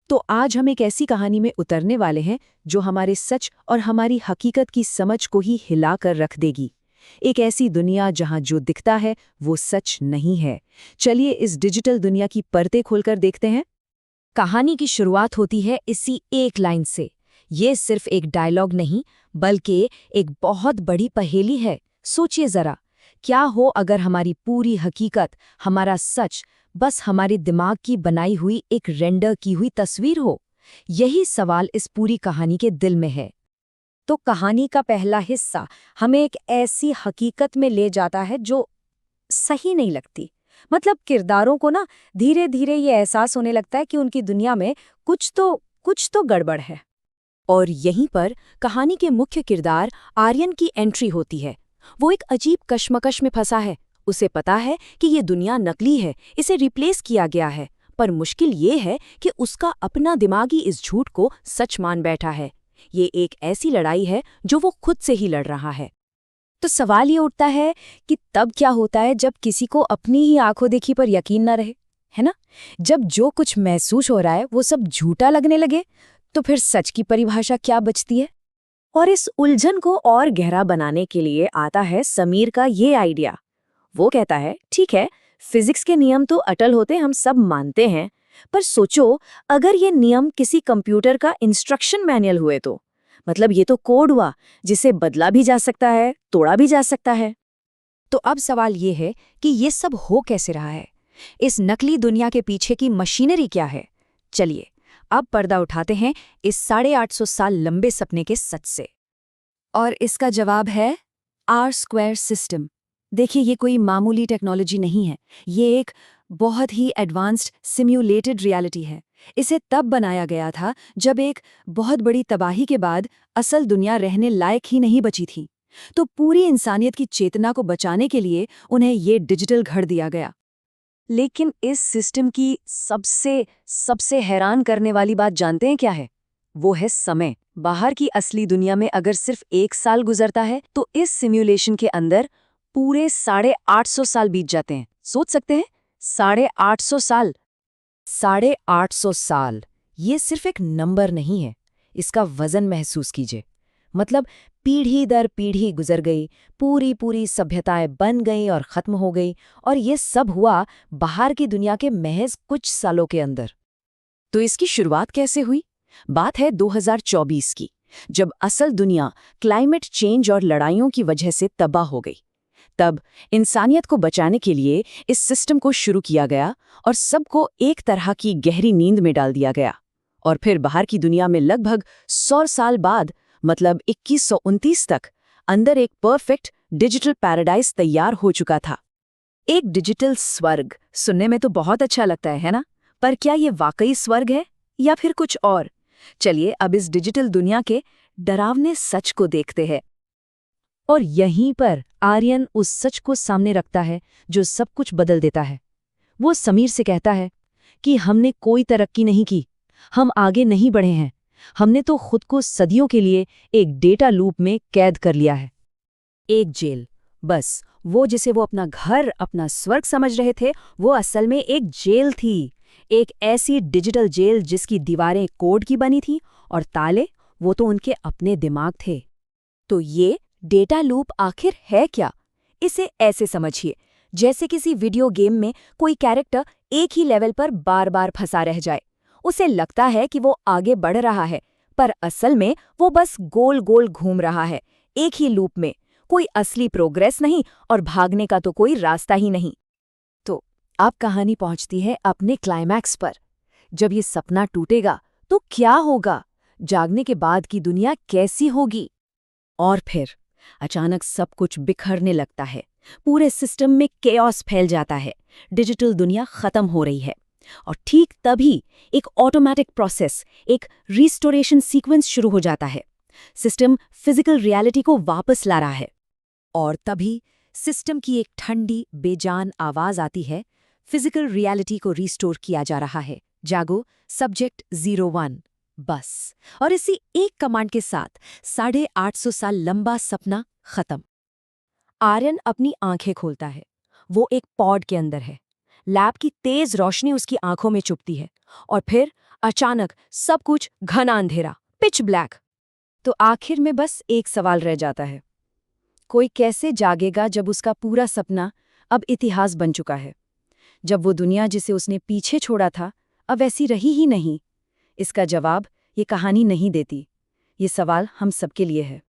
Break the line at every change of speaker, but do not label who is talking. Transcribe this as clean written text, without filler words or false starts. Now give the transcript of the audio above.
तो आज हम एक ऐसी कहानी में उतरने वाले हैं जो हमारे सच और हमारी हकीकत की समझ को ही हिलाकर रख देगी। एक ऐसी दुनिया जहां जो दिखता है वो सच नहीं है। चलिए इस डिजिटल दुनिया की परतें खोलकर देखते हैं। कहानी की शुरुआत होती है इसी एक लाइन से। ये सिर्फ एक डायलॉग नहीं, बल्कि एक बहुत बड़ी पहेली है। सोचिए जरा, क्या हो अगर हमारी पूरी हकीकत, हमारा सच, बस हमारे दिमाग की बनाई हुई एक रेंडर की हुई तस्वीर हो? यही सवाल इस पूरी कहानी के दिल में है। तो कहानी का पहला हिस्सा हमें एक ऐसी हकीकत में ले जाता है जो सही नहीं लगती। मतलब किरदारों को ना धीरे धीरे ये एहसास होने लगता है कि उनकी दुनिया में कुछ तो गड़बड़ है। और यहीं पर कहानी के मुख्य किरदार आर्यन की एंट्री होती है। वो एक अजीब कश्मकश में फंसा है। उसे पता है कि ये दुनिया नकली है, इसे रिप्लेस किया गया है, पर मुश्किल ये है कि उसका अपना दिमाग ही इस झूठ को सच मान बैठा है। ये एक ऐसी लड़ाई है जो वो खुद से ही लड़ रहा है। तो सवाल ये उठता है कि तब क्या होता है जब किसी को अपनी ही आंखों देखी पर यकीन न रहे, है ना? जब जो कुछ महसूस हो रहा है वो सब झूठा लगने लगे, तो फिर सच की परिभाषा क्या बचती है? और इस उलझन को और गहरा बनाने के लिए आता है समीर का ये आइडिया। वो कहता है, ठीक है, फिजिक्स के नियम तो अटल होते हम सब मानते हैं, पर सोचो अगर ये नियम किसी कंप्यूटर का इंस्ट्रक्शन मैनुअल हुए तो? मतलब ये तो कोड हुआ जिसे बदला भी जा सकता है, तोड़ा भी जा सकता है। तो अब सवाल ये है कि ये सब हो कैसे रहा है? इस नकली दुनिया के पीछे की मशीनरी क्या है? चलिए अब पर्दा उठाते हैं इस 850 साल लंबे सपने के सच से। और इसका जवाब है R² सिस्टम। देखिए, ये कोई मामूली टेक्नोलॉजी नहीं है, ये एक बहुत ही एडवांस्ड सिम्युलेटेड रियलिटी है। इसे तब बनाया गया था जब एक बहुत बड़ी तबाही के बाद असल दुनिया रहने लायक ही नहीं बची थी। तो पूरी इंसानियत की चेतना को बचाने के लिए उन्हें ये डिजिटल घर दिया गया। लेकिन इस सिस्टम की सबसे सबसे हैरान करने वाली बात जानते हैं क्या है? वो है समय। बाहर की असली दुनिया में अगर सिर्फ 1 साल गुजरता है, तो इस सिम्युलेशन के अंदर पूरे 850 साल बीत जाते हैं। सोच सकते हैं, 850 साल। 850 साल, ये सिर्फ एक नंबर नहीं है, इसका वजन महसूस कीजिए। मतलब पीढ़ी दर पीढ़ी गुजर गई, पूरी पूरी सभ्यताएं बन गई और खत्म हो गई, और ये सब हुआ बाहर की दुनिया के महज कुछ सालों के अंदर। तो इसकी शुरुआत कैसे हुई? बात है 2024 की, जब असल दुनिया क्लाइमेट चेंज और लड़ाइयों की वजह से तबाह हो गई। तब इंसानियत को बचाने के लिए इस सिस्टम को शुरू किया गया और सबको एक तरह की गहरी नींद में डाल दिया गया। और फिर बाहर की दुनिया में लगभग 100 साल बाद, मतलब 2129 तक, अंदर एक परफेक्ट डिजिटल पैराडाइज तैयार हो चुका था। एक डिजिटल स्वर्ग सुनने में तो बहुत अच्छा लगता है ना? पर क्या ये वाकई स्वर्ग है या फिर कुछ और? चलिए अब इस डिजिटल दुनिया के डरावने सच को देखते हैं। और यहीं पर आर्यन उस सच को सामने रखता है जो सब कुछ बदल देता है। वो समीर से कहता है कि हमने कोई तरक्की नहीं की, हम आगे नहीं बढ़े हैं, हमने तो खुद को सदियों के लिए एक डेटा लूप में कैद कर लिया है। एक जेल, बस वो जिसे वो अपना घर, अपना स्वर्ग समझ रहे थे, वो असल में एक जेल थी। एक ऐसी डिजिटल जेल जिसकी दीवारें कोड की बनी थी और ताले, वो तो उनके अपने दिमाग थे। तो ये डेटा लूप आखिर है क्या? इसे ऐसे समझिए, जैसे किसी वीडियो गेम में कोई कैरेक्टर एक ही लेवल पर बार बार फंसा रह जाए। उसे लगता है कि वो आगे बढ़ रहा है, पर असल में वो बस गोल गोल घूम रहा है, एक ही लूप में। कोई असली प्रोग्रेस नहीं और भागने का तो कोई रास्ता ही नहीं। तो अब कहानी पहुंचती है अपने क्लाइमैक्स पर। जब ये सपना टूटेगा तो क्या होगा? जागने के बाद की दुनिया कैसी होगी? और फिर अचानक सब कुछ बिखरने लगता है। पूरे सिस्टम में केओस फैल जाता है। डिजिटल दुनिया खत्म हो रही है। और ठीक तभी एक ऑटोमेटिक प्रोसेस, एक रिस्टोरेशन सीक्वेंस शुरू हो जाता है। सिस्टम फिजिकल रियलिटी को वापस ला रहा है। और तभी सिस्टम की एक ठंडी, बेजान आवाज आती है, फिजिकल रियलिटी को रिस्टोर किया जा रहा है। जागो, सब्जेक्ट 01। बस, और इसी एक कमांड के साथ 850 साल लंबा सपना खत्म। आर्यन अपनी आंखें खोलता है। वो एक पॉड के अंदर है। लैब की तेज रोशनी उसकी आंखों में चुभती है और फिर
अचानक सब कुछ घना अंधेरा, पिच ब्लैक।
तो आखिर में बस एक सवाल रह जाता है, कोई कैसे जागेगा जब उसका पूरा सपना अब इतिहास बन चुका है, जब वो दुनिया जिसे उसने पीछे छोड़ा था अब वैसी रही ही नहीं। इसका जवाब ये कहानी नहीं देती। ये सवाल हम सबके लिए है।